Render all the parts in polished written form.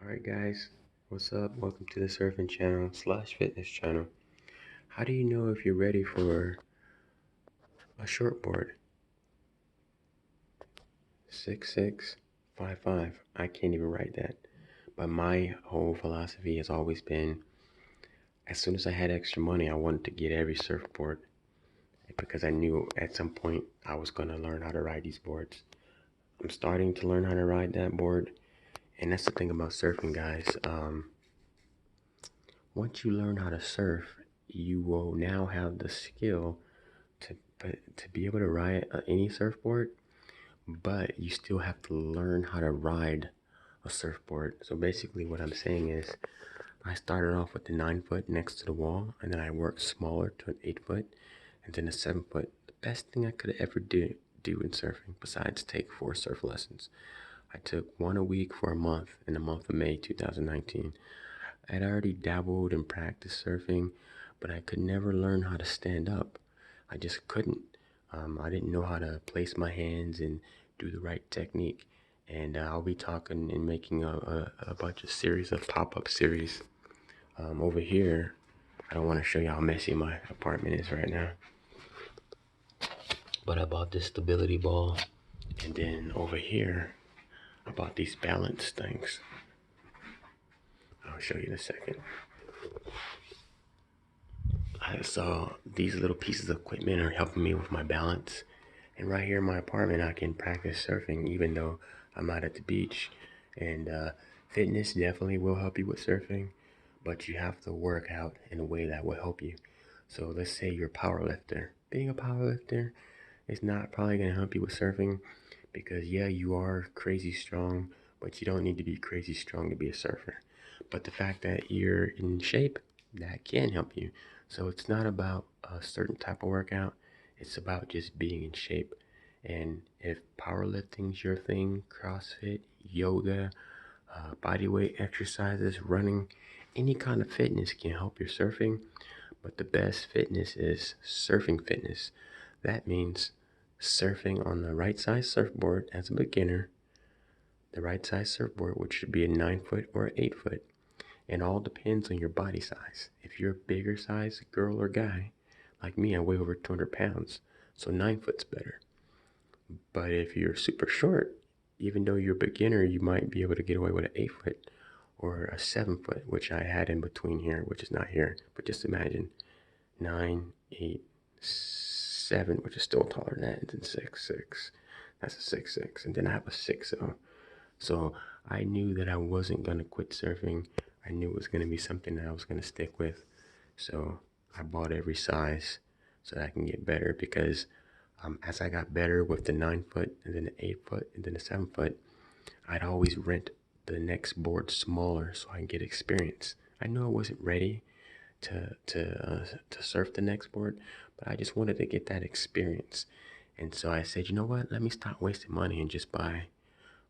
Alright guys, what's up? Welcome to the surfing channel slash fitness channel. How do you know if you're ready for a shortboard? 6655. I can't even write that. But my whole philosophy has always been, as soon as I had extra money, I wanted to get every surfboard because I knew at some point I was going to learn how to ride these boards. I'm starting to learn how to ride that board, and that's the thing about surfing, guys. Once you learn how to surf, you will now have the skill to to be able to ride any surfboard, but you still have to learn how to ride a surfboard. So basically what I'm saying is I started off with the 9 foot next to the wall, and then I worked smaller to an 8 foot, and then a 7 foot. The best thing I could ever do in surfing besides take 4 surf lessons. I took one a week for a month in the month of May 2019. I had already dabbled and practiced surfing, but I could never learn how to stand up. I just couldn't. I didn't know how to place my hands and do the right technique. And I'll be talking and making a bunch of series of pop-up series over here. I don't want to show you how messy my apartment is right now. But I bought this stability ball. And then over here, I bought these balance things. I'll show you in a second. I saw these little pieces of equipment are helping me with my balance. And right here in my apartment, I can practice surfing even though I'm out at the beach. And fitness definitely will help you with surfing, but you have to work out in a way that will help you. So let's say you're a power lifter. Being a power lifter is not probably going to help you with surfing because, yeah, you are crazy strong, but you don't need to be crazy strong to be a surfer. But the fact that you're in shape, that can help you. So it's not about a certain type of workout. It's about just being in shape. And if powerlifting's your thing, CrossFit, yoga, bodyweight exercises, running, any kind of fitness can help your surfing. But the best fitness is surfing fitness. That means surfing on the right size surfboard as a beginner, the right size surfboard, which should be a 9 foot or 8 foot. It all depends on your body size. If you're a bigger size girl or guy, like me, I weigh over 200 pounds, so 9 foot's better. But if you're super short, even though you're a beginner, you might be able to get away with an 8 foot or a 7 foot, which I had in between here, which is not here. But just imagine 9, 8, 7, which is still taller than that, and then 6, 6. That's a 6, 6, and then I have a 6-0. So I knew that I wasn't gonna quit surfing. I knew it was gonna be something that I was gonna stick with. So I bought every size so that I can get better because as I got better with the 9 foot and then the 8 foot and then the 7 foot, I'd always rent the next board smaller so I can get experience. I knew I wasn't ready to surf the next board, but I just wanted to get that experience. And so I said, you know what? Let me stop wasting money and just buy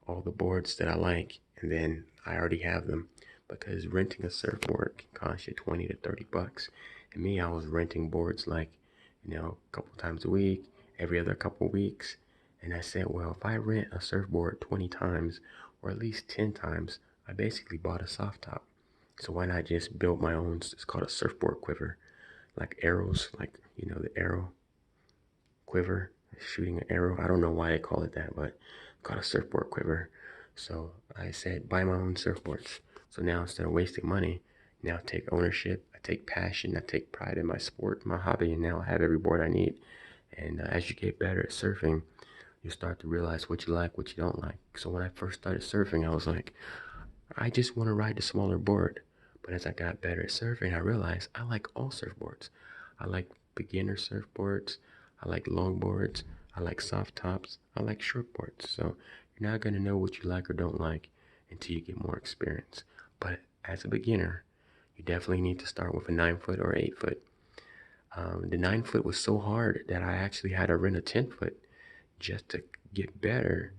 all the boards that I like, and then I already have them because renting a surfboard can cost you 20 to 30 bucks. And me, I was renting boards like, a couple times a week, every other couple weeks. And I said, well, if I rent a surfboard 20 times or at least 10 times, I basically bought a soft top. So why not just build my own? It's called a surfboard quiver, like arrows, like, the arrow quiver, shooting an arrow. I don't know why they call it that, but it's called a surfboard quiver. So I said, buy my own surfboards. So now instead of wasting money, now I take ownership, I take passion, I take pride in my sport, my hobby, and now I have every board I need. And as you get better at surfing, you start to realize what you like, what you don't like. So when I first started surfing, I was like, I just want to ride the smaller board. But as I got better at surfing, I realized I like all surfboards. I like beginner surfboards. I like longboards. I like soft tops. I like shortboards. So you're not going to know what you like or don't like until you get more experience. But as a beginner, you definitely need to start with a 9 foot or 8 foot. The 9 foot was so hard that I actually had to rent a 10 foot just to get better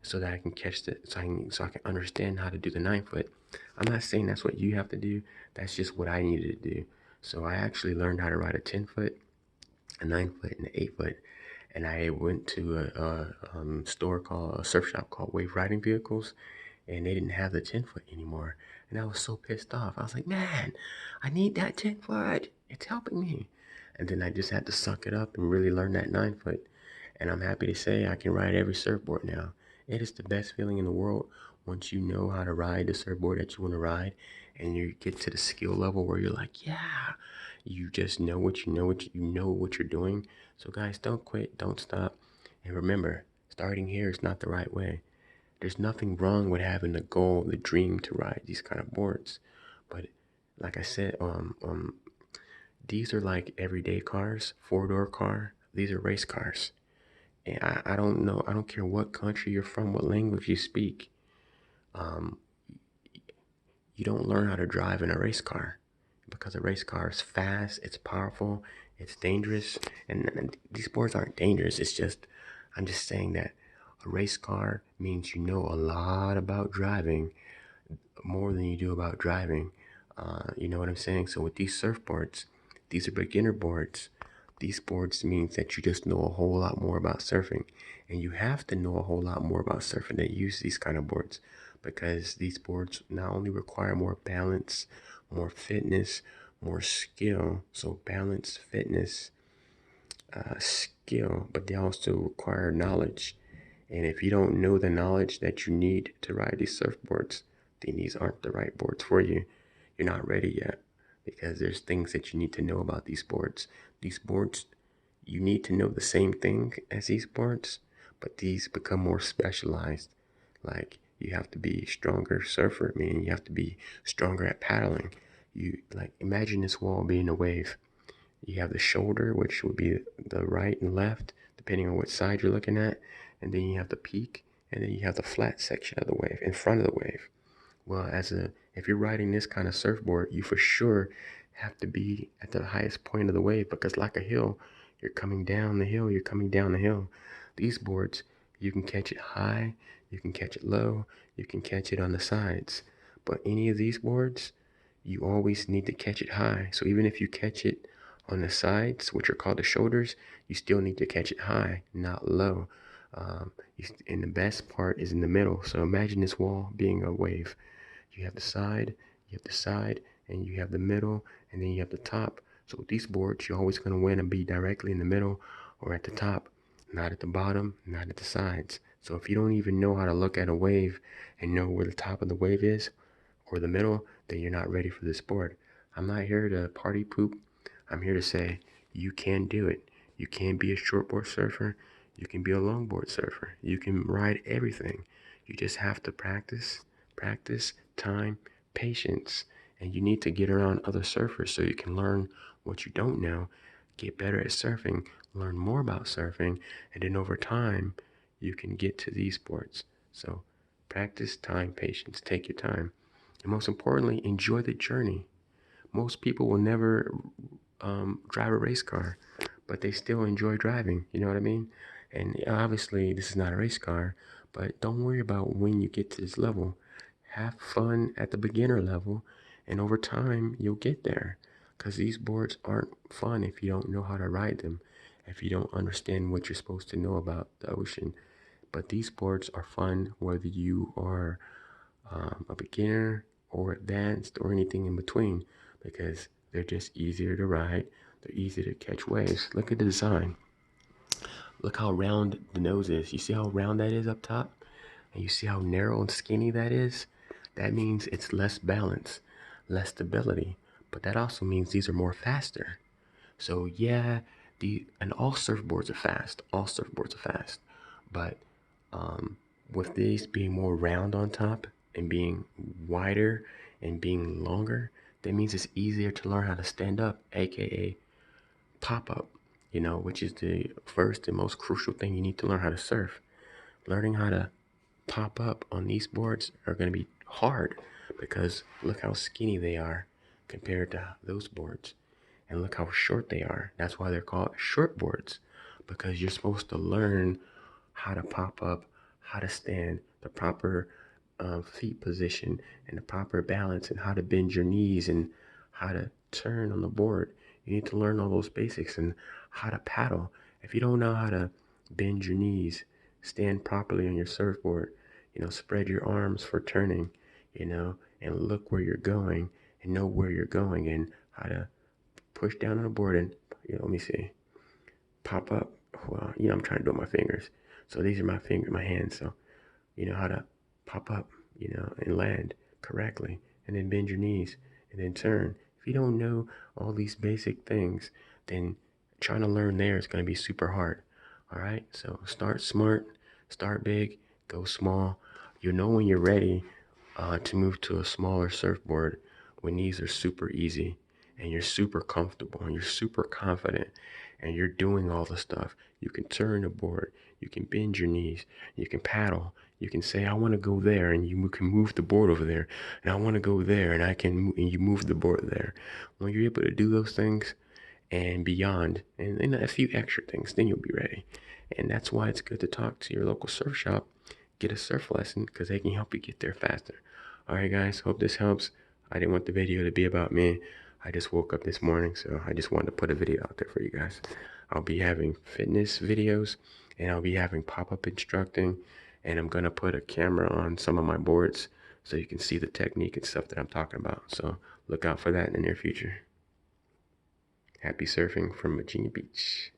so that I can catch it, so I can understand how to do the 9 foot. I'm not saying that's what you have to do. That's just what I needed to do. So I actually learned how to ride a 10 foot, a 9 foot, and an 8 foot. And I went to a store called a surf shop called Wave Riding Vehicles, and they didn't have the 10-foot anymore. And I was so pissed off. I was like, man, I need that 10-foot. It's helping me. And then I just had to suck it up and really learn that 9-foot. And I'm happy to say I can ride every surfboard now. It is the best feeling in the world once you know how to ride the surfboard that you want to ride, and you get to the skill level where you're like, yeah, you just know what you know, what you're doing. So guys, don't quit, don't stop. And remember, starting here is not the right way. There's nothing wrong with having the goal, the dream to ride these kind of boards. But like I said, these are like everyday cars, four-door car. These are race cars. And I don't know, I don't care what country you're from, what language you speak. Um, you don't learn how to drive in a race car, because a race car is fast, it's powerful, it's dangerous. And these sports aren't dangerous. It's just, I'm just saying that a race car means you know a lot about driving, more than you do about driving. You know what I'm saying? So with these surfboards, these are beginner boards. These boards means that you just know a whole lot more about surfing, and you have to know a whole lot more about surfing to use these kind of boards, because these boards not only require more balance, more fitness, more skill. So balance, fitness, skill, but they also require knowledge. And if you don't know the knowledge that you need to ride these surfboards, then these aren't the right boards for you. You're not ready yet, because there's things that you need to know about these boards. These boards, you need to know the same thing as these boards, but these become more specialized. Like, you have to be stronger surfer, meaning you have to be stronger at paddling. You like, imagine this wall being a wave. You have the shoulder, which would be the right and left, depending on which side you're looking at. And then you have the peak, and then you have the flat section of the wave, in front of the wave. Well, if you're riding this kind of surfboard, you for sure have to be at the highest point of the wave, because like a hill, you're coming down the hill, you're coming down the hill. These boards, you can catch it high, you can catch it low, you can catch it on the sides. But any of these boards, you always need to catch it high. So even if you catch it on the sides, which are called the shoulders, you still need to catch it high, not low. And the best part is in the middle. So imagine this wall being a wave. You have the side, and you have the middle, and then you have the top. So with these boards, you're always going to win and be directly in the middle or at the top, not at the bottom, not at the sides. So if you don't even know how to look at a wave and know where the top of the wave is or the middle, then you're not ready for this sport. I'm not here to party poop. I'm here to say you can do it. You can be a shortboard surfer. You can be a longboard surfer. You can ride everything. You just have to practice, time, patience, and you need to get around other surfers so you can learn what you don't know, get better at surfing, learn more about surfing, and then over time, you can get to these sports. So practice, time, patience, take your time. And most importantly, enjoy the journey. Most people will never drive a race car, but they still enjoy driving. You know what I mean? And obviously, this is not a race car, but don't worry about when you get to this level. Have fun at the beginner level, and over time, you'll get there. Because these boards aren't fun if you don't know how to ride them, if you don't understand what you're supposed to know about the ocean. But these boards are fun whether you are a beginner or advanced or anything in between, because they're just easier to ride. They're easy to catch waves. Look at the design. Look how round the nose is. You see how round that is up top? And you see how narrow and skinny that is? That means it's less balance, less stability. But that also means these are more faster. So yeah, and all surfboards are fast. All surfboards are fast. But with these being more round on top and being wider and being longer, that means it's easier to learn how to stand up, aka pop up, which is the first and most crucial thing you need to learn how to surf. Learning how to pop up on these boards are going to be hard, because look how skinny they are compared to those boards, and look how short they are. That's why they're called short boards, because you're supposed to learn how to pop up, how to stand, the proper feet position, and the proper balance, and how to bend your knees, and how to turn on the board. You need to learn all those basics, and how to paddle. If you don't know how to bend your knees, stand properly on your surfboard, spread your arms for turning, and look where you're going and know where you're going and how to push down on the board and, let me see, pop up. Well, I'm trying to do it with my fingers. So these are my hands. So you know how to pop up, and land correctly, and then bend your knees, and then turn. If you don't know all these basic things, then trying to learn there is going to be super hard. All right, so start smart, start big, go small. You'll know when you're ready to move to a smaller surfboard when these are super easy and you're super comfortable and you're super confident and you're doing all the stuff. You can turn the board, you can bend your knees, you can paddle, you can say, I want to go there, and you can move the board over there, and I want to go there, and and you move the board there. When you're able to do those things and beyond, and a few extra things, then you'll be ready. And that's why it's good to talk to your local surf shop, get a surf lesson, because they can help you get there faster. All right, guys, hope this helps. I didn't want the video to be about me. I just woke up this morning, so I just wanted to put a video out there for you guys. I'll be having fitness videos, and I'll be having pop-up instructing, and I'm gonna put a camera on some of my boards so you can see the technique and stuff that I'm talking about. So look out for that in the near future. Happy surfing from Virginia Beach.